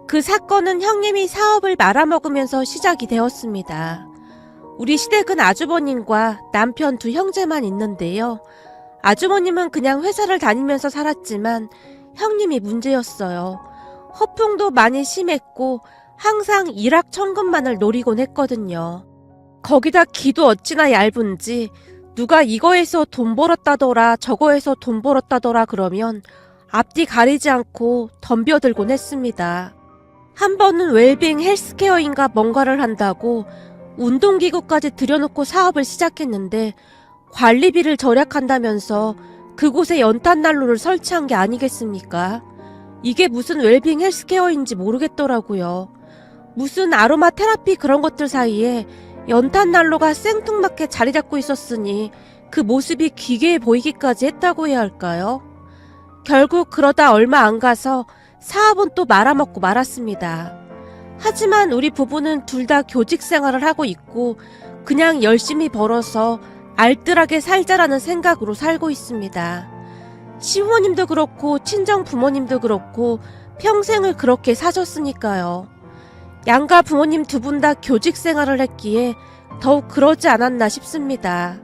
그 사건은 형님이 사업을 말아먹으면서 시작이 되었습니다. 우리 시댁은 아주버님과 남편 두 형제만 있는데요. 아주버님은 그냥 회사를 다니면서 살았지만 형님이 문제였어요. 허풍도 많이 심했고 항상 일확천금만을 노리곤 했거든요. 거기다 기도 어찌나 얇은지 누가 이거에서 돈 벌었다더라 저거에서 돈 벌었다더라 그러면 앞뒤 가리지 않고 덤벼들곤 했습니다. 한 번은 웰빙 헬스케어인가 뭔가를 한다고 운동기구까지 들여놓고 사업을 시작했는데 관리비를 절약한다면서 그곳에 연탄난로를 설치한 게 아니겠습니까? 이게 무슨 웰빙 헬스케어인지 모르겠더라고요. 무슨 아로마 테라피 그런 것들 사이에 연탄난로가 생뚱맞게 자리 잡고 있었으니 그 모습이 기괴해 보이기까지 했다고 해야 할까요? 결국 그러다 얼마 안 가서 사업은 또 말아먹고 말았습니다. 하지만 우리 부부는 둘 다 교직 생활을 하고 있고 그냥 열심히 벌어서 알뜰하게 살자라는 생각으로 살고 있습니다. 시부모님도 그렇고 친정 부모님도 그렇고 평생을 그렇게 사셨으니까요. 양가 부모님 두 분 다 교직 생활을 했기에 더욱 그러지 않았나 싶습니다.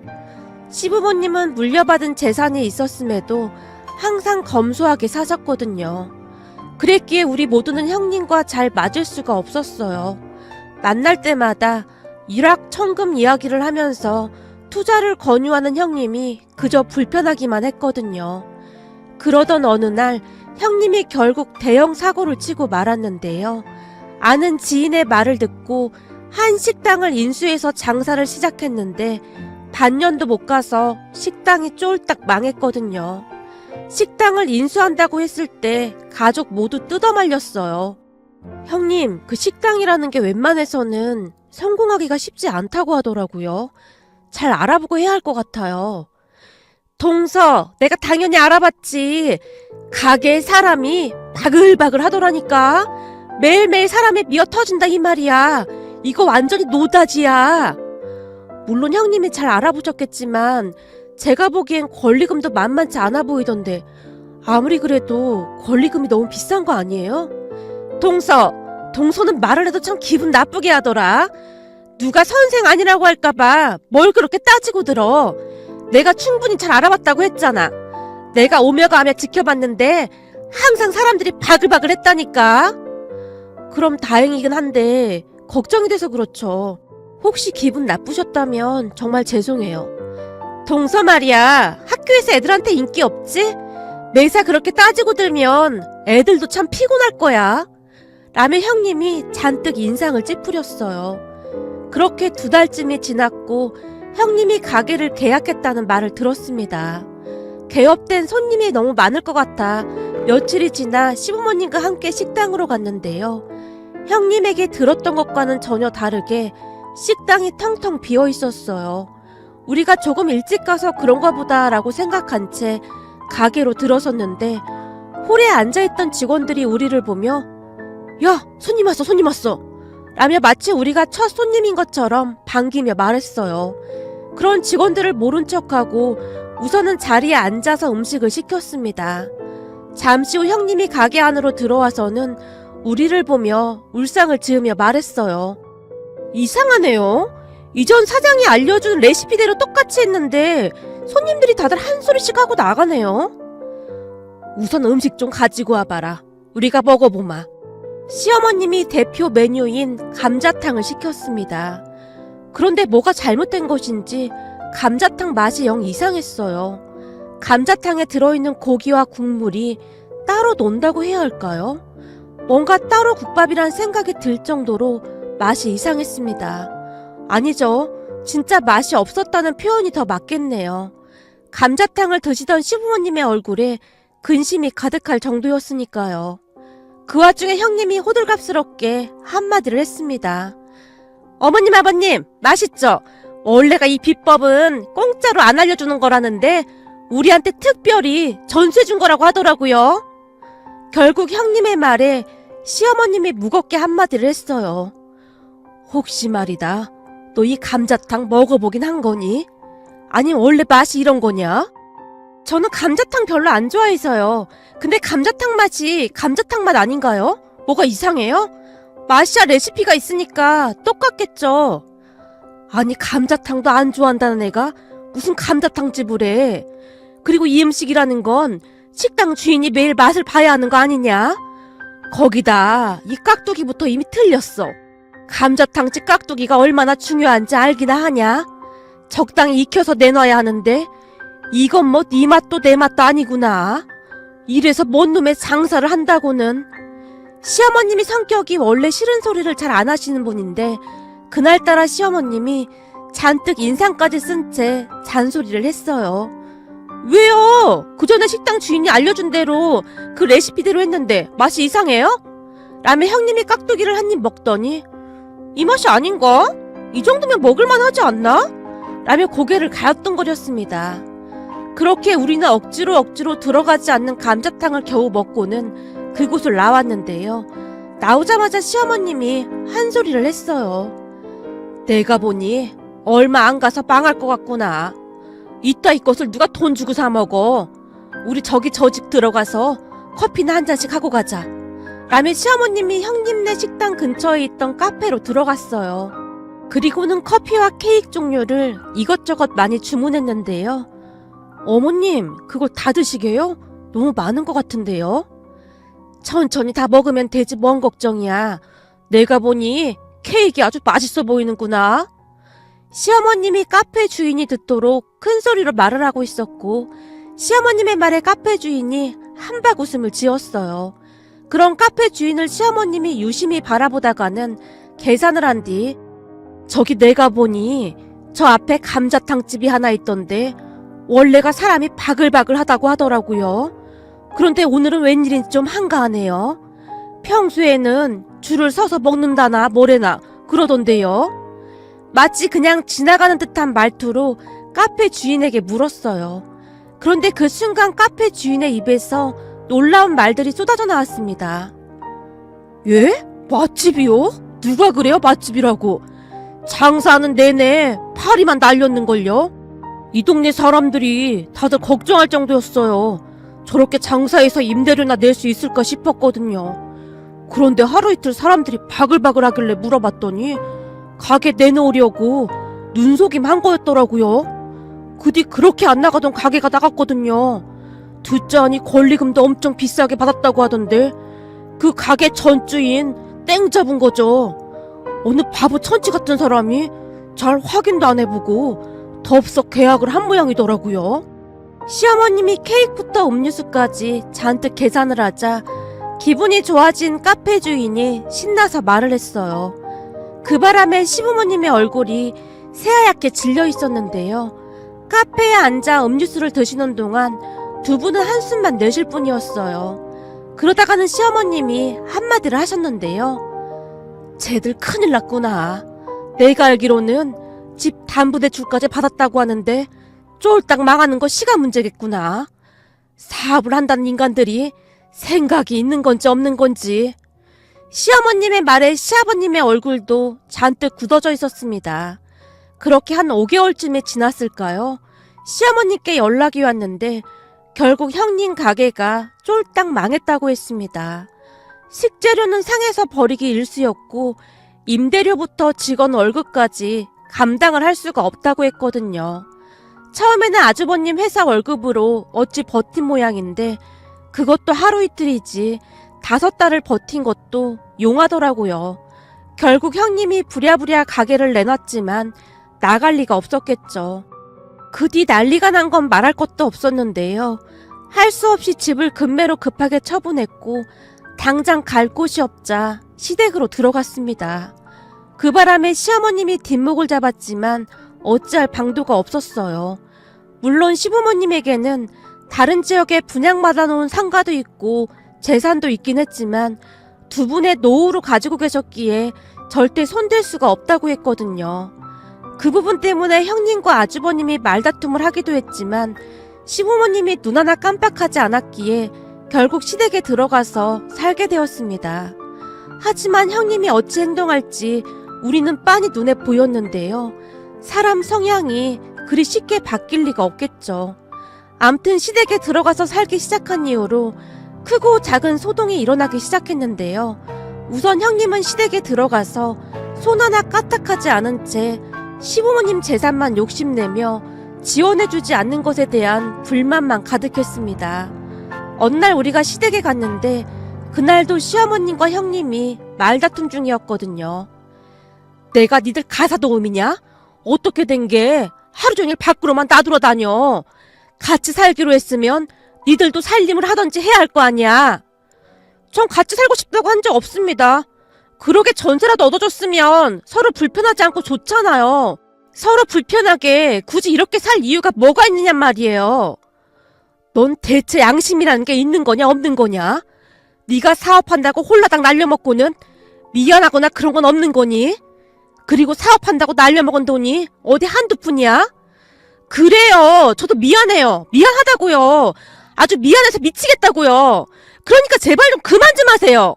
시부모님은 물려받은 재산이 있었음에도 항상 검소하게 사셨거든요. 그랬기에 우리 모두는 형님과 잘 맞을 수가 없었어요. 만날 때마다 일확천금 이야기를 하면서 투자를 권유하는 형님이 그저 불편하기만 했거든요. 그러던 어느 날 형님이 결국 대형 사고를 치고 말았는데요. 아는 지인의 말을 듣고 한 식당을 인수해서 장사를 시작했는데 반년도 못 가서 식당이 쫄딱 망했거든요. 식당을 인수한다고 했을 때 가족 모두 뜯어말렸어요. 형님, 그 식당이라는 게 웬만해서는 성공하기가 쉽지 않다고 하더라고요. 잘 알아보고 해야 할 것 같아요. 동서, 내가 당연히 알아봤지. 가게에 사람이 바글바글 하더라니까. 매일매일 사람이 미어 터진다 이 말이야. 이거 완전히 노다지야. 물론 형님이 잘 알아보셨겠지만 제가 보기엔 권리금도 만만치 않아 보이던데 아무리 그래도 권리금이 너무 비싼 거 아니에요? 동서는 말을 해도 참 기분 나쁘게 하더라. 누가 선생 아니라고 할까봐 뭘 그렇게 따지고 들어. 내가 충분히 잘 알아봤다고 했잖아. 내가 오며 가며 지켜봤는데 항상 사람들이 바글바글 했다니까. 그럼 다행이긴 한데 걱정이 돼서 그렇죠. 혹시 기분 나쁘셨다면 정말 죄송해요. 동서 말이야, 학교에서 애들한테 인기 없지? 매사 그렇게 따지고 들면 애들도 참 피곤할 거야. 라며 형님이 잔뜩 인상을 찌푸렸어요. 그렇게 2달쯤이 지났고 형님이 가게를 계약했다는 말을 들었습니다. 개업된 손님이 너무 많을 것 같아 며칠이 지나 시부모님과 함께 식당으로 갔는데요. 형님에게 들었던 것과는 전혀 다르게 식당이 텅텅 비어 있었어요. 우리가 조금 일찍 가서 그런가 보다 라고 생각한 채 가게로 들어섰는데 홀에 앉아있던 직원들이 우리를 보며 야, 손님 왔어 라며 마치 우리가 첫 손님인 것처럼 반기며 말했어요. 그런 직원들을 모른 척하고 우선은 자리에 앉아서 음식을 시켰습니다. 잠시 후 형님이 가게 안으로 들어와서는 우리를 보며 울상을 지으며 말했어요. 이상하네요. 이전 사장이 알려준 레시피대로 똑같이 했는데 손님들이 다들 한 소리씩 하고 나가네요. 우선 음식 좀 가지고 와봐라. 우리가 먹어보마. 시어머님이 대표 메뉴인 감자탕을 시켰습니다. 그런데 뭐가 잘못된 것인지 감자탕 맛이 영 이상했어요. 감자탕에 들어있는 고기와 국물이 따로 논다고 해야 할까요? 뭔가 따로 국밥이란 생각이 들 정도로 맛이 이상했습니다. 아니죠. 진짜 맛이 없었다는 표현이 더 맞겠네요. 감자탕을 드시던 시부모님의 얼굴에 근심이 가득할 정도였으니까요. 그 와중에 형님이 호들갑스럽게 한마디를 했습니다. 어머님 아버님 맛있죠? 원래가 이 비법은 공짜로 안 알려주는 거라는데 우리한테 특별히 전수해 준 거라고 하더라고요. 결국 형님의 말에 시어머님이 무겁게 한마디를 했어요. 혹시 말이다. 너 이 감자탕 먹어보긴 한 거니? 아니 원래 맛이 이런 거냐? 저는 감자탕 별로 안 좋아해서요. 근데 감자탕 맛이 감자탕 맛 아닌가요? 뭐가 이상해요? 마시아 레시피가 있으니까 똑같겠죠. 아니, 감자탕도 안 좋아한다는 애가 무슨 감자탕집을 해. 그리고 이 음식이라는 건 식당 주인이 매일 맛을 봐야 하는 거 아니냐? 거기다 이 깍두기부터 이미 틀렸어. 감자탕집 깍두기가 얼마나 중요한지 알기나 하냐? 적당히 익혀서 내놔야 하는데 이건 뭐 네 맛도 내 맛도 아니구나. 이래서 뭔 놈의 장사를 한다고는. 시어머님이 성격이 원래 싫은 소리를 잘 안 하시는 분인데 그날따라 시어머님이 잔뜩 인상까지 쓴 채 잔소리를 했어요. 왜요? 그 전에 식당 주인이 알려준 대로 그 레시피대로 했는데 맛이 이상해요? 라며 형님이 깍두기를 한 입 먹더니 이 맛이 아닌가? 이 정도면 먹을만 하지 않나? 라며 고개를 가엾덩거렸습니다. 그렇게 우리는 억지로 들어가지 않는 감자탕을 겨우 먹고는 그곳을 나왔는데요. 나오자마자 시어머님이 한 소리를 했어요. 내가 보니 얼마 안 가서 망할 것 같구나. 이따위 것을 누가 돈 주고 사 먹어. 우리 저기 저 집 들어가서 커피나 한 잔씩 하고 가자. 라며 시어머님이 형님네 식당 근처에 있던 카페로 들어갔어요. 그리고는 커피와 케이크 종류를 이것저것 많이 주문했는데요. 어머님, 그걸 다 드시게요? 너무 많은 것 같은데요? 천천히 다 먹으면 되지 뭔 걱정이야. 내가 보니 케이크 아주 맛있어 보이는구나. 시어머님이 카페 주인이 듣도록 큰 소리로 말을 하고 있었고 시어머님의 말에 카페 주인이 한박 웃음을 지었어요. 그런 카페 주인을 시어머님이 유심히 바라보다가는 계산을 한 뒤 저기 내가 보니 저 앞에 감자탕집이 하나 있던데 원래가 사람이 바글바글 하다고 하더라고요. 그런데 오늘은 웬일인지 좀 한가하네요. 평소에는 줄을 서서 먹는다나 뭐래나 그러던데요. 마치 그냥 지나가는 듯한 말투로 카페 주인에게 물었어요. 그런데 그 순간 카페 주인의 입에서 놀라운 말들이 쏟아져 나왔습니다. 예? 맛집이요? 누가 그래요 맛집이라고? 장사하는 내내 파리만 날렸는걸요? 이 동네 사람들이 다들 걱정할 정도였어요. 저렇게 장사해서 임대료나 낼 수 있을까 싶었거든요. 그런데 하루 이틀 사람들이 바글바글 하길래 물어봤더니 가게 내놓으려고 눈속임 한 거였더라고요. 그 뒤 그렇게 안 나가던 가게가 나갔거든요. 듣자니 권리금도 엄청 비싸게 받았다고 하던데 그 가게 전주인 땡 잡은 거죠. 어느 바보 천치 같은 사람이 잘 확인도 안 해보고 덥석 계약을 한 모양이더라고요. 시어머님이 케이크부터 음료수까지 잔뜩 계산을 하자 기분이 좋아진 카페 주인이 신나서 말을 했어요. 그 바람에 시부모님의 얼굴이 새하얗게 질려 있었는데요. 카페에 앉아 음료수를 드시는 동안 두 분은 한숨만 내쉴 뿐이었어요. 그러다가는 시어머님이 한마디를 하셨는데요. 쟤들 큰일 났구나. 내가 알기로는 집 담보대출까지 받았다고 하는데 쫄딱 망하는 거 시간 문제겠구나. 사업을 한다는 인간들이 생각이 있는 건지 없는 건지. 시어머님의 말에 시아버님의 얼굴도 잔뜩 굳어져 있었습니다. 그렇게 한 5개월쯤에 지났을까요? 시어머님께 연락이 왔는데 결국 형님 가게가 쫄딱 망했다고 했습니다. 식재료는 상해서 버리기 일쑤였고 임대료부터 직원 월급까지 감당을 할 수가 없다고 했거든요. 처음에는 아주버님 회사 월급으로 어찌 버틴 모양인데 그것도 하루 이틀이지 5달을 버틴 것도 용하더라고요. 결국 형님이 부랴부랴 가게를 내놨지만 나갈 리가 없었겠죠. 그 뒤 난리가 난 건 말할 것도 없었는데요. 할 수 없이 집을 급매로 급하게 처분했고 당장 갈 곳이 없자 시댁으로 들어갔습니다. 그 바람에 시어머님이 뒷목을 잡았지만 어찌할 방도가 없었어요. 물론 시부모님에게는 다른 지역에 분양받아 놓은 상가도 있고 재산도 있긴 했지만 두 분의 노후로 가지고 계셨기에 절대 손댈 수가 없다고 했거든요. 그 부분 때문에 형님과 아주버님이 말다툼을 하기도 했지만 시부모님이 눈 하나 깜빡하지 않았기에 결국 시댁에 들어가서 살게 되었습니다. 하지만 형님이 어찌 행동할지 우리는 빤히 눈에 보였는데요. 사람 성향이 그리 쉽게 바뀔 리가 없겠죠. 암튼 시댁에 들어가서 살기 시작한 이후로 크고 작은 소동이 일어나기 시작했는데요. 우선 형님은 시댁에 들어가서 손 하나 까딱하지 않은 채 시부모님 재산만 욕심내며 지원해주지 않는 것에 대한 불만만 가득했습니다. 어느 날 우리가 시댁에 갔는데 그날도 시어머님과 형님이 말다툼 중이었거든요. 내가 니들 가사도우미냐? 어떻게 된 게 하루 종일 밖으로만 나돌아다녀. 같이 살기로 했으면 니들도 살림을 하던지 해야 할 거 아니야. 전 같이 살고 싶다고 한 적 없습니다. 그러게 전세라도 얻어줬으면 서로 불편하지 않고 좋잖아요. 서로 불편하게 굳이 이렇게 살 이유가 뭐가 있느냔 말이에요. 넌 대체 양심이라는 게 있는 거냐 없는 거냐? 네가 사업한다고 홀라당 날려먹고는 미안하거나 그런 건 없는 거니? 그리고 사업한다고 날려먹은 돈이 어디 한두 푼이야? 그래요. 저도 미안해요. 미안하다고요. 아주 미안해서 미치겠다고요. 그러니까 제발 좀 그만 좀 하세요.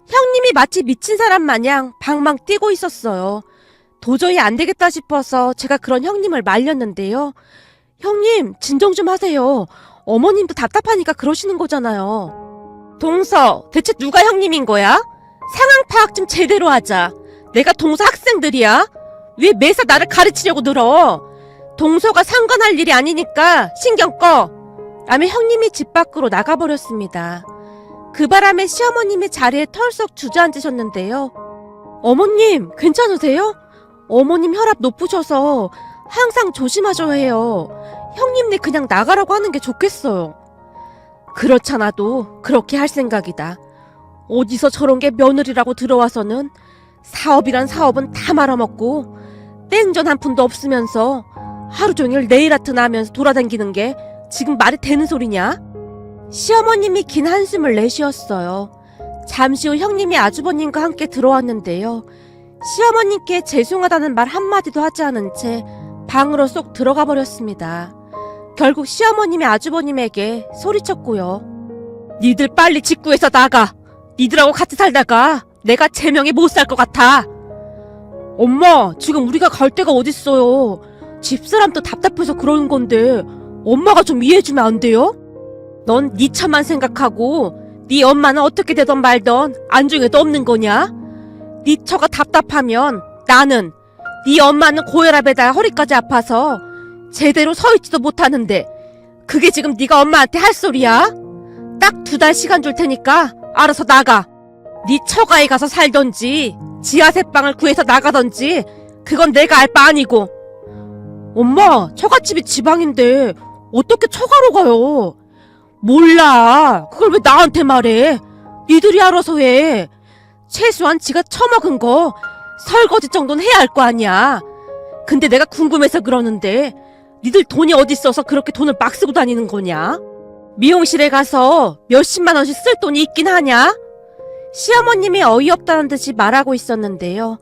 형님이 마치 미친 사람 마냥 방망 뛰고 있었어요. 도저히 안 되겠다 싶어서 제가 그런 형님을 말렸는데요. 형님, 진정 좀 하세요. 어머님도 답답하니까 그러시는 거잖아요. 동서, 대체 누가 형님인 거야? 상황 파악 좀 제대로 하자. 내가 동서 학생들이야? 왜 매사 나를 가르치려고 늘어? 동서가 상관할 일이 아니니까 신경 꺼. 라며 형님이 집 밖으로 나가버렸습니다. 그 바람에 시어머님이 자리에 털썩 주저앉으셨는데요. 어머님, 괜찮으세요? 어머님 혈압 높으셔서 항상 조심하셔야 해요. 형님네 그냥 나가라고 하는 게 좋겠어요. 그렇잖아도 그렇게 할 생각이다. 어디서 저런 게 며느리라고 들어와서는 사업이란 사업은 다 말아먹고 땡전 한 푼도 없으면서 하루 종일 네일 아트나 하면서 돌아다니는 게 지금 말이 되는 소리냐? 시어머님이 긴 한숨을 내쉬었어요. 잠시 후 형님이 아주버님과 함께 들어왔는데요. 시어머님께 죄송하다는 말 한마디도 하지 않은 채 방으로 쏙 들어가 버렸습니다. 결국 시어머님이 아주버님에게 소리쳤고요. 니들 빨리 직구해서 나가. 니들하고 같이 살다가 내가 제명에 못 살 것 같아. 엄마, 지금 우리가 갈 데가 어딨어요. 집사람도 답답해서 그러는 건데 엄마가 좀 이해해주면 안 돼요? 넌 네 차만 생각하고 네 엄마는 어떻게 되던 말던 안중에도 없는 거냐? 네 처가 답답하면 나는, 네 엄마는 고혈압에다 허리까지 아파서 제대로 서 있지도 못하는데 그게 지금 네가 엄마한테 할 소리야? 딱 2달 시간 줄 테니까 알아서 나가. 네 처가에 가서 살던지 지하세방을 구해서 나가던지 그건 내가 알 바 아니고. 엄마, 처갓집이 지방인데 어떻게 처가로 가요? 몰라. 그걸 왜 나한테 말해? 니들이 알아서 해. 최소한 지가 처먹은 거 설거지 정도는 해야 할 거 아니야. 근데 내가 궁금해서 그러는데 니들 돈이 어디 있어서 그렇게 돈을 막 쓰고 다니는 거냐? 미용실에 가서 몇십만 원씩 쓸 돈이 있긴 하냐? 시어머님이 어이없다는 듯이 말하고 있었는데요.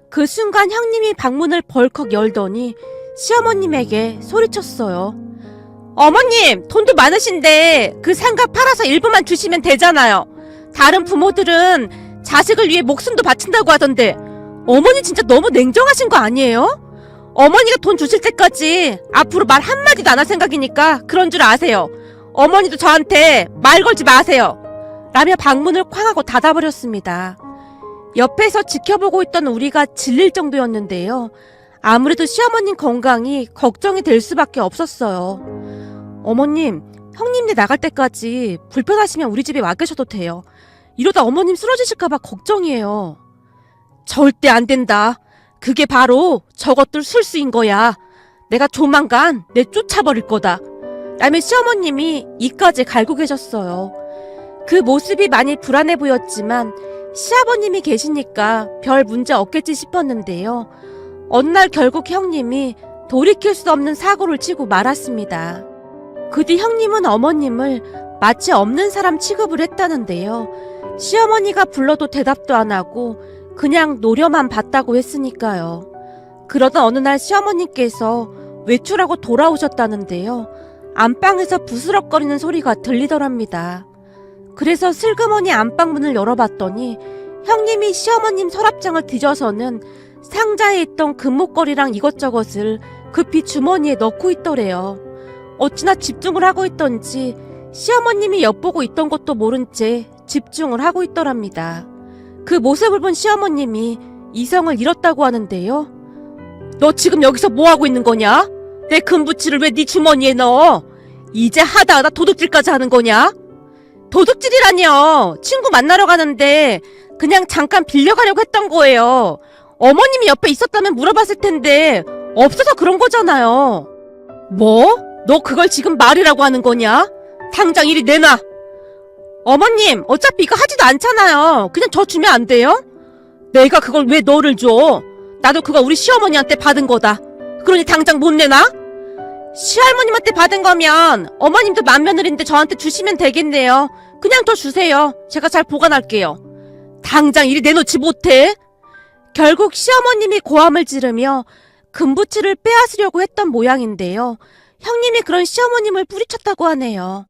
그 순간 형님이 방문을 벌컥 열더니 시어머님에게 소리쳤어요. 어머님, 돈도 많으신데 그 상가 팔아서 일부만 주시면 되잖아요. 다른 부모들은 자식을 위해 목숨도 바친다고 하던데 어머니 진짜 너무 냉정하신 거 아니에요? 어머니가 돈 주실 때까지 앞으로 말 한마디도 안 할 생각이니까 그런 줄 아세요. 어머니도 저한테 말 걸지 마세요. 라며 방문을 쾅 하고 닫아버렸습니다. 옆에서 지켜보고 있던 우리가 질릴 정도였는데요. 아무래도 시어머님 건강이 걱정이 될 수밖에 없었어요. 어머님, 형님네 나갈 때까지 불편하시면 우리 집에 와 계셔도 돼요. 이러다 어머님 쓰러지실까봐 걱정이에요. 절대 안 된다. 그게 바로 저것들 술수인 거야. 내가 조만간 내 쫓아버릴 거다. 라며 시어머님이 이까지 갈고 계셨어요. 그 모습이 많이 불안해 보였지만 시아버님이 계시니까 별 문제 없겠지 싶었는데요. 어느 날 결국 형님이 돌이킬 수 없는 사고를 치고 말았습니다. 그 뒤 형님은 어머님을 마치 없는 사람 취급을 했다는데요. 시어머니가 불러도 대답도 안 하고 그냥 노려만 봤다고 했으니까요. 그러던 어느 날 시어머님께서 외출하고 돌아오셨다는데요. 안방에서 부스럭거리는 소리가 들리더랍니다. 그래서 슬그머니 안방문을 열어봤더니 형님이 시어머님 서랍장을 뒤져서는 상자에 있던 금목걸이랑 이것저것을 급히 주머니에 넣고 있더래요. 어찌나 집중을 하고 있던지 시어머님이 엿보고 있던 것도 모른 채 집중을 하고 있더랍니다. 그 모습을 본 시어머님이 이성을 잃었다고 하는데요. 너 지금 여기서 뭐하고 있는 거냐? 내 금부치를 왜 네 주머니에 넣어? 이제 하다 도둑질까지 하는 거냐? 도둑질이라뇨. 친구 만나러 가는데 그냥 잠깐 빌려가려고 했던 거예요. 어머님이 옆에 있었다면 물어봤을 텐데 없어서 그런 거잖아요. 뭐? 너 그걸 지금 말이라고 하는 거냐? 당장 이리 내놔. 어머님, 어차피 이거 하지도 않잖아요. 그냥 저 주면 안 돼요? 내가 그걸 왜 너를 줘? 나도 그거 우리 시어머니한테 받은 거다. 그러니 당장 못 내놔? 시할머님한테 받은 거면 어머님도 맏며느리인데 저한테 주시면 되겠네요. 그냥 저 주세요. 제가 잘 보관할게요. 당장 이리 내놓지 못해? 결국 시어머님이 고함을 지르며 금부치를 빼앗으려고 했던 모양인데요. 형님이 그런 시어머님을 뿌리쳤다고 하네요.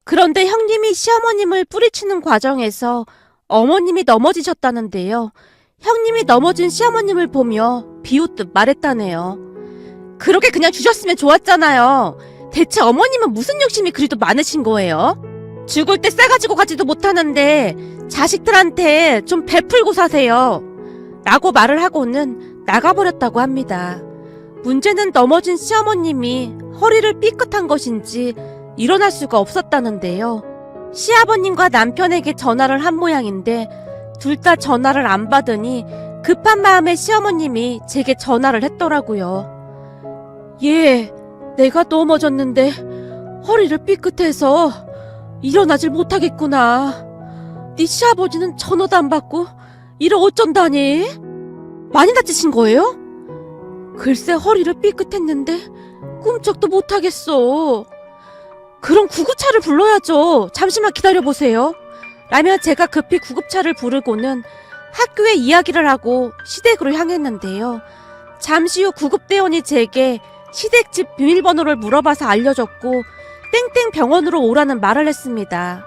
그런데 형님이 시어머님을 뿌리치는 과정에서 어머님이 넘어지셨다는데요. 형님이 넘어진 시어머님을 보며 비웃듯 말했다네요. 그렇게 그냥 주셨으면 좋았잖아요. 대체 어머님은 무슨 욕심이 그리도 많으신 거예요? 죽을 때 싸가지고 가지도 못하는데 자식들한테 좀 베풀고 사세요. 라고 말을 하고는 나가버렸다고 합니다. 문제는 넘어진 시어머님이 허리를 삐끗한 것인지 일어날 수가 없었다는데요. 시아버님과 남편에게 전화를 한 모양인데 둘 다 전화를 안 받으니 급한 마음에 시어머님이 제게 전화를 했더라고요. 예, 내가 넘어졌는데 허리를 삐끗해서 일어나질 못하겠구나. 네 시아버지는 전화도 안 받고 이러 어쩐다니? 많이 다치신 거예요? 글쎄 허리를 삐끗했는데 꿈쩍도 못하겠어. 그럼 구급차를 불러야죠. 잠시만 기다려보세요. 라며 제가 급히 구급차를 부르고는 학교에 이야기를 하고 시댁으로 향했는데요. 잠시 후 구급대원이 제게 시댁집 비밀번호를 물어봐서 알려줬고 땡땡 병원으로 오라는 말을 했습니다.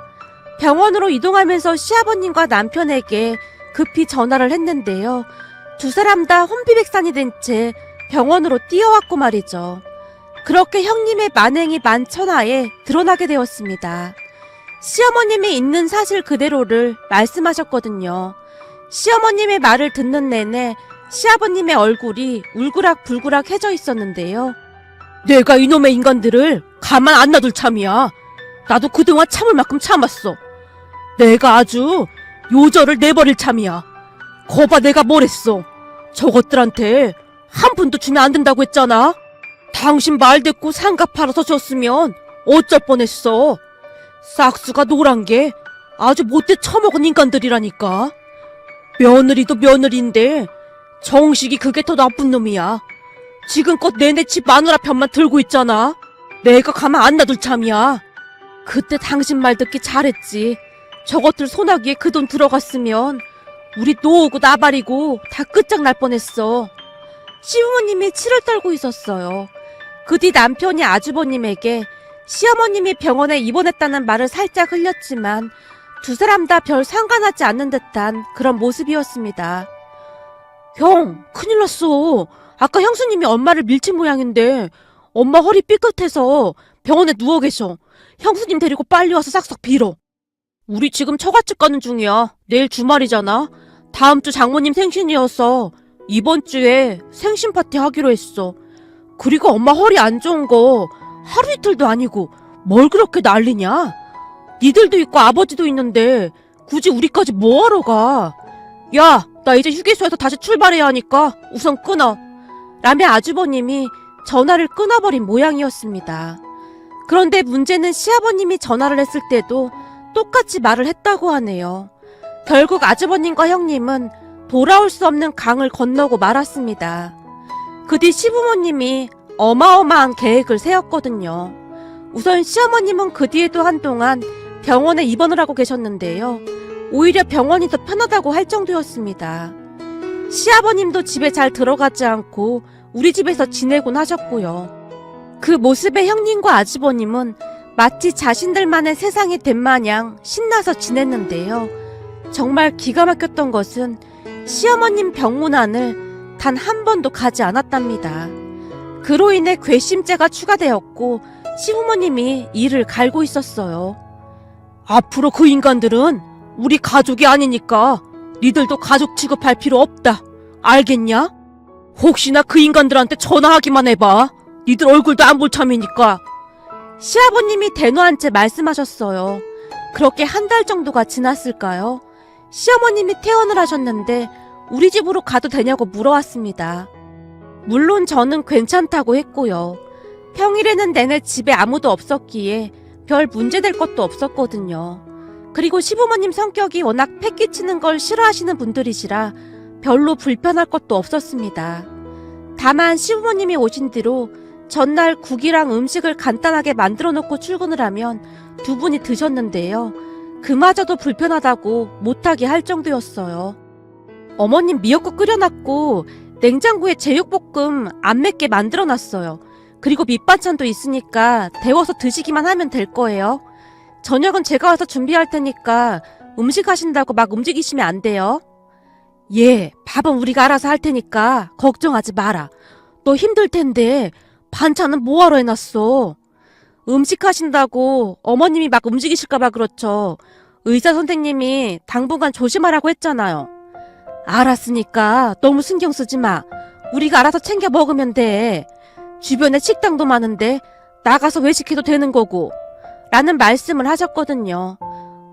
병원으로 이동하면서 시아버님과 남편에게 급히 전화를 했는데요. 두 사람 다 혼비백산이 된 채 병원으로 뛰어왔고 말이죠. 그렇게 형님의 만행이 만천하에 드러나게 되었습니다. 시어머님이 있는 사실 그대로를 말씀하셨거든요. 시어머님의 말을 듣는 내내 시아버님의 얼굴이 울그락불그락해져 있었는데요. 내가 이놈의 인간들을 가만 안 놔둘 참이야. 나도 그동안 참을 만큼 참았어. 내가 아주 요절을 내버릴 참이야. 거봐 내가 뭘 했어. 저것들한테 한 푼도 주면 안 된다고 했잖아. 당신 말 듣고 상가 팔아서 줬으면 어쩔 뻔했어. 싹수가 노란 게 아주 못돼 처먹은 인간들이라니까. 며느리도 며느리인데 정식이 그게 더 나쁜 놈이야. 지금껏 내내 집 마누라 편만 들고 있잖아. 내가 가만 안 놔둘 참이야. 그때 당신 말 듣기 잘했지. 저것들 소나기에 그 돈 들어갔으면 우리 노오고 나발이고 다 끝장날 뻔했어. 시부모님이 치를 떨고 있었어요. 그 뒤 남편이 아주버님에게 시어머님이 병원에 입원했다는 말을 살짝 흘렸지만 두 사람 다 별 상관하지 않는 듯한 그런 모습이었습니다. 형, 큰일 났어. 아까 형수님이 엄마를 밀친 모양인데 엄마 허리 삐끗해서 병원에 누워 계셔. 형수님 데리고 빨리 와서 싹싹 빌어. 우리 지금 처갓집 가는 중이야. 내일 주말이잖아. 다음 주 장모님 생신이어서 이번 주에 생신 파티 하기로 했어. 그리고 엄마 허리 안 좋은 거 하루 이틀도 아니고 뭘 그렇게 난리냐? 니들도 있고 아버지도 있는데 굳이 우리까지 뭐하러 가? 야, 나 이제 휴게소에서 다시 출발해야 하니까 우선 끊어. 라며 아주버님이 전화를 끊어버린 모양이었습니다. 그런데 문제는 시아버님이 전화를 했을 때도 똑같이 말을 했다고 하네요. 결국 아주버님과 형님은 돌아올 수 없는 강을 건너고 말았습니다. 그 뒤 시부모님이 어마어마한 계획을 세웠거든요. 우선 시어머님은 그 뒤에도 한동안 병원에 입원을 하고 계셨는데요. 오히려 병원이 더 편하다고 할 정도였습니다. 시아버님도 집에 잘 들어가지 않고 우리 집에서 지내곤 하셨고요. 그 모습에 형님과 아주버님은 마치 자신들만의 세상이 된 마냥 신나서 지냈는데요. 정말 기가 막혔던 것은 시어머님 병문안을 단 한 번도 가지 않았답니다. 그로 인해 괘씸죄가 추가되었고 시부모님이 이를 갈고 있었어요. 앞으로 그 인간들은 우리 가족이 아니니까 니들도 가족 취급할 필요 없다. 알겠냐? 혹시나 그 인간들한테 전화하기만 해봐. 니들 얼굴도 안 볼 참이니까. 시아버님이 대노한 채 말씀하셨어요. 그렇게 한 달 정도가 지났을까요? 시어머님이 퇴원을 하셨는데 우리 집으로 가도 되냐고 물어왔습니다. 물론 저는 괜찮다고 했고요. 평일에는 내내 집에 아무도 없었기에 별 문제될 것도 없었거든요. 그리고 시부모님 성격이 워낙 패기치는 걸 싫어하시는 분들이시라 별로 불편할 것도 없었습니다. 다만 시부모님이 오신 뒤로 전날 국이랑 음식을 간단하게 만들어 놓고 출근을 하면 두 분이 드셨는데요. 그마저도 불편하다고 못하게 할 정도였어요. 어머님 미역국 끓여놨고 냉장고에 제육볶음 안 맵게 만들어놨어요. 그리고 밑반찬도 있으니까 데워서 드시기만 하면 될 거예요. 저녁은 제가 와서 준비할 테니까 음식 하신다고 막 움직이시면 안 돼요. 예, 밥은 우리가 알아서 할 테니까 걱정하지 마라. 너 힘들 텐데 반찬은 뭐하러 해놨어? 음식 하신다고 어머님이 막 움직이실까봐 그렇죠. 의사 선생님이 당분간 조심하라고 했잖아요. 알았으니까 너무 신경 쓰지 마. 우리가 알아서 챙겨 먹으면 돼. 주변에 식당도 많은데 나가서 외식해도 되는 거고. 라는 말씀을 하셨거든요.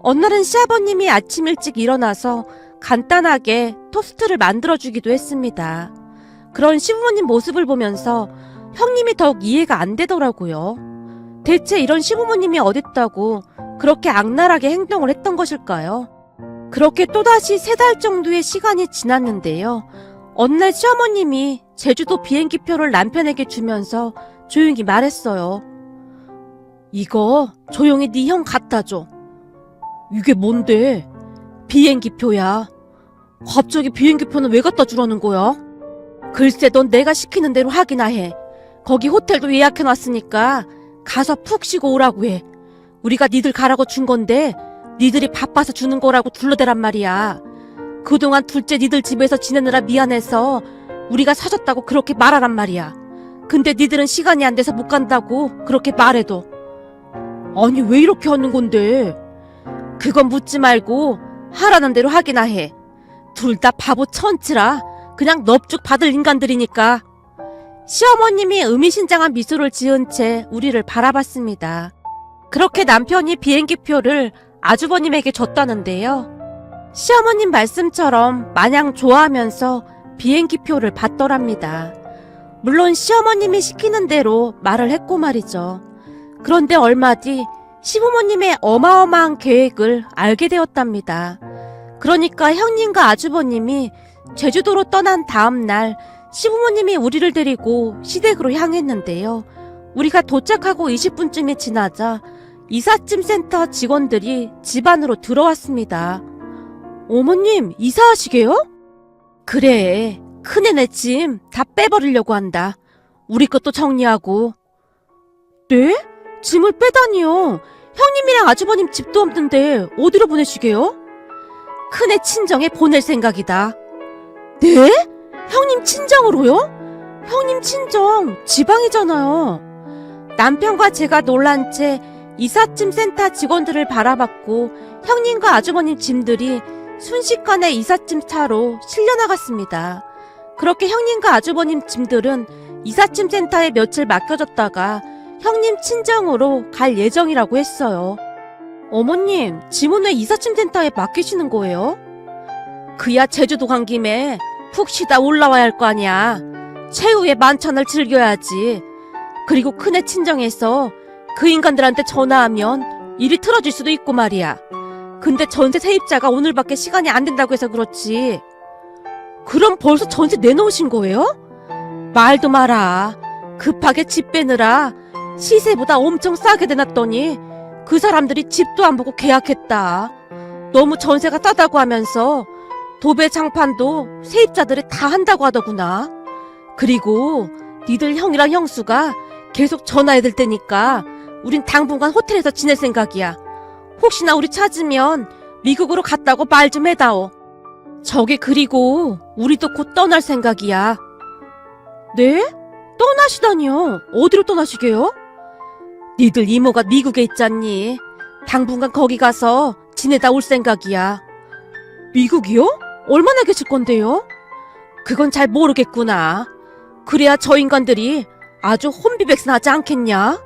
어느 날은 시아버님이 아침 일찍 일어나서 간단하게 토스트를 만들어주기도 했습니다. 그런 시부모님 모습을 보면서 형님이 더욱 이해가 안 되더라고요. 대체 이런 시부모님이 어딨다고 그렇게 악랄하게 행동을 했던 것일까요? 그렇게 또다시 3달 정도의 시간이 지났는데요. 어느 날 시어머님이 제주도 비행기표를 남편에게 주면서 조용히 말했어요. 이거 조용히 네 형 갖다 줘. 이게 뭔데? 비행기표야. 갑자기 비행기표는 왜 갖다 주라는 거야? 글쎄 넌 내가 시키는 대로 하기나 해. 거기 호텔도 예약해놨으니까 가서 푹 쉬고 오라고 해. 우리가 니들 가라고 준 건데 니들이 바빠서 주는 거라고 둘러대란 말이야. 그동안 둘째 니들 집에서 지내느라 미안해서 우리가 사줬다고 그렇게 말하란 말이야. 근데 니들은 시간이 안 돼서 못 간다고 그렇게 말해도. 아니 왜 이렇게 하는 건데? 그건 묻지 말고 하라는 대로 하기나 해. 둘 다 바보 천치라 그냥 넙죽 받을 인간들이니까. 시어머님이 의미심장한 미소를 지은 채 우리를 바라봤습니다. 그렇게 남편이 비행기표를 아주버님에게 줬다는데요. 시어머님 말씀처럼 마냥 좋아하면서 비행기표를 받더랍니다. 물론 시어머님이 시키는 대로 말을 했고 말이죠. 그런데 얼마 뒤 시부모님의 어마어마한 계획을 알게 되었답니다. 그러니까 형님과 아주버님이 제주도로 떠난 다음 날 시부모님이 우리를 데리고 시댁으로 향했는데요. 우리가 도착하고 20분쯤이 지나자 이삿짐 센터 직원들이 집 안으로 들어왔습니다. 어머님, 이사하시게요? 그래, 큰애네 짐 다 빼버리려고 한다. 우리 것도 정리하고. 네? 짐을 빼다니요. 형님이랑 아주버님 집도 없는데 어디로 보내시게요? 큰애 친정에 보낼 생각이다. 네? 형님 친정으로요? 형님 친정 지방이잖아요. 남편과 제가 놀란 채 이삿짐 센터 직원들을 바라봤고 형님과 아주버님 짐들이 순식간에 이삿짐 차로 실려나갔습니다. 그렇게 형님과 아주버님 짐들은 이삿짐 센터에 며칠 맡겨졌다가 형님 친정으로 갈 예정이라고 했어요. 어머님, 짐은 왜 이삿짐 센터에 맡기시는 거예요? 그야 제주도 간 김에 푹 쉬다 올라와야 할 거 아니야. 최후의 만찬을 즐겨야지. 그리고 큰애 친정에서 그 인간들한테 전화하면 일이 틀어질 수도 있고 말이야. 근데 전세 세입자가 오늘밖에 시간이 안 된다고 해서 그렇지. 그럼 벌써 전세 내놓으신 거예요? 말도 마라. 급하게 집 빼느라 시세보다 엄청 싸게 내놨더니 그 사람들이 집도 안 보고 계약했다. 너무 전세가 싸다고 하면서 도배 장판도 세입자들이 다 한다고 하더구나. 그리고 니들 형이랑 형수가 계속 전화해댈 테니까 우린 당분간 호텔에서 지낼 생각이야. 혹시나 우리 찾으면 미국으로 갔다고 말 좀 해다오. 저기 그리고 우리도 곧 떠날 생각이야. 네? 떠나시다니요? 어디로 떠나시게요? 니들 이모가 미국에 있잖니. 당분간 거기 가서 지내다 올 생각이야. 미국이요? 얼마나 계실 건데요? 그건 잘 모르겠구나. 그래야 저 인간들이 아주 혼비백산하지 않겠냐?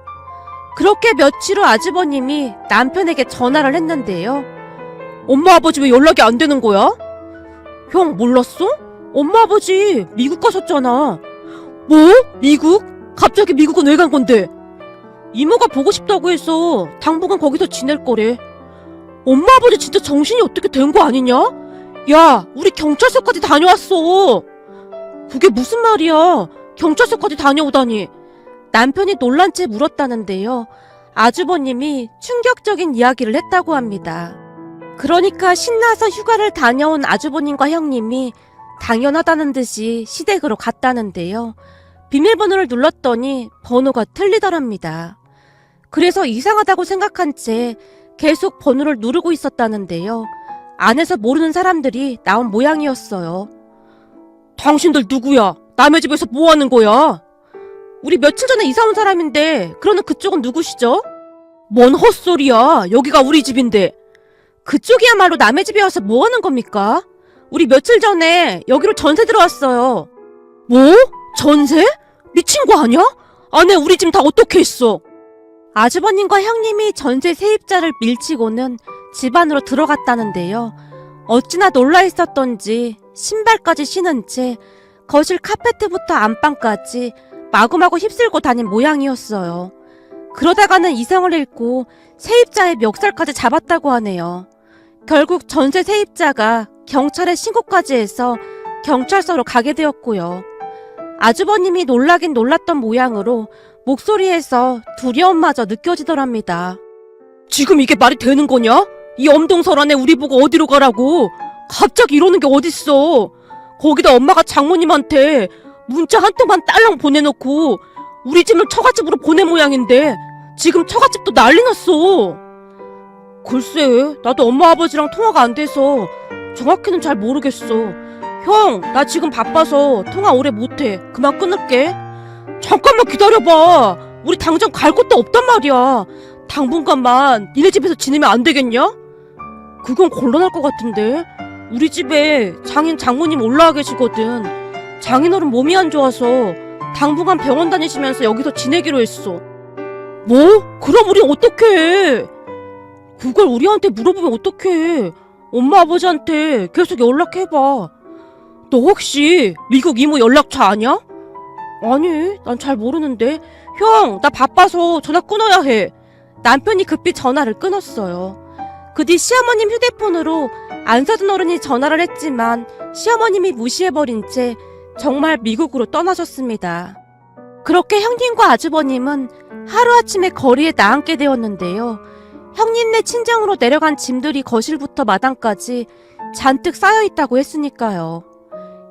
그렇게 며칠 후 아주버님이 남편에게 전화를 했는데요. 엄마 아버지 왜 연락이 안 되는 거야? 형 몰랐어? 엄마 아버지 미국 가셨잖아. 뭐? 미국? 갑자기 미국은 왜 간 건데? 이모가 보고 싶다고 해서 당분간 거기서 지낼 거래. 엄마 아버지 진짜 정신이 어떻게 된 거 아니냐? 야, 우리 경찰서까지 다녀왔어. 그게 무슨 말이야? 경찰서까지 다녀오다니. 남편이 놀란 채 물었다는데요. 아주버님이 충격적인 이야기를 했다고 합니다. 그러니까 신나서 휴가를 다녀온 아주버님과 형님이 당연하다는 듯이 시댁으로 갔다는데요. 비밀번호를 눌렀더니 번호가 틀리더랍니다. 그래서 이상하다고 생각한 채 계속 번호를 누르고 있었다는데요. 안에서 모르는 사람들이 나온 모양이었어요. 당신들 누구야? 남의 집에서 뭐 하는 거야? 우리 며칠 전에 이사 온 사람인데 그러는 그쪽은 누구시죠? 뭔 헛소리야. 여기가 우리 집인데. 그쪽이야말로 남의 집에 와서 뭐 하는 겁니까? 우리 며칠 전에 여기로 전세 들어왔어요. 뭐? 전세? 미친 거 아니야? 안에 우리 짐 다 어떻게 했어? 아주버님과 형님이 전세 세입자를 밀치고는 집 안으로 들어갔다는데요. 어찌나 놀라 있었던지 신발까지 신은 채 거실 카페트부터 안방까지 마구마구 휩쓸고 다닌 모양이었어요. 그러다가는 이성을 잃고 세입자의 멱살까지 잡았다고 하네요. 결국 전세 세입자가 경찰에 신고까지 해서 경찰서로 가게 되었고요. 아주버님이 놀라긴 놀랐던 모양으로 목소리에서 두려움마저 느껴지더랍니다. 지금 이게 말이 되는 거냐? 이 엄동설안에 우리 보고 어디로 가라고? 갑자기 이러는 게 어딨어? 거기다 엄마가 장모님한테 문자 한 통만 딸랑 보내놓고 우리 집을 처갓집으로 보낸 모양인데 지금 처갓집도 난리 났어. 글쎄, 나도 엄마 아버지랑 통화가 안 돼서 정확히는 잘 모르겠어. 형, 나 지금 바빠서 통화 오래 못해. 그만 끊을게. 잠깐만 기다려봐. 우리 당장 갈 곳도 없단 말이야. 당분간만 니네 집에서 지내면 안 되겠냐? 그건 곤란할 것 같은데. 우리 집에 장인 장모님 올라와 계시거든. 장인어른 몸이 안 좋아서 당분간 병원 다니시면서 여기서 지내기로 했어. 뭐? 그럼 우린 어떡해? 그걸 우리한테 물어보면 어떡해. 엄마 아버지한테 계속 연락해봐. 너 혹시 미국 이모 연락처 아냐? 아니, 난 잘 모르는데. 형, 나 바빠서 전화 끊어야 해. 남편이 급히 전화를 끊었어요. 그 뒤 시어머님 휴대폰으로 안 사둔 어른이 전화를 했지만 시어머님이 무시해버린 채 정말 미국으로 떠나셨습니다. 그렇게 형님과 아주버님은 하루아침에 거리에 나앉게 되었는데요. 형님네 친정으로 내려간 짐들이 거실부터 마당까지 잔뜩 쌓여있다고 했으니까요.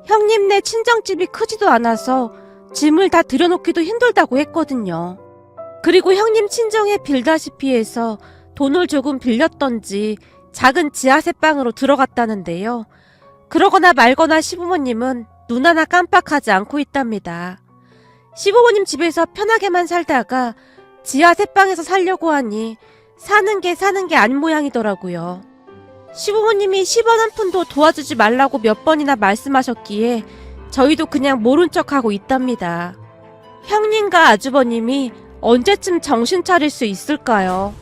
형님네 친정집이 크지도 않아서 짐을 다 들여놓기도 힘들다고 했거든요. 그리고 형님 친정에 빌다시피 해서 돈을 조금 빌렸던지 작은 지하세방으로 들어갔다는데요. 그러거나 말거나 시부모님은 눈 하나 깜빡하지 않고 있답니다. 시부모님 집에서 편하게만 살다가 지하세방에서 살려고 하니 사는 게 아닌 모양이더라고요. 시부모님이 10원 한 푼도 도와주지 말라고 몇 번이나 말씀하셨기에 저희도 그냥 모른 척하고 있답니다. 형님과 아주버님이 언제쯤 정신 차릴 수 있을까요?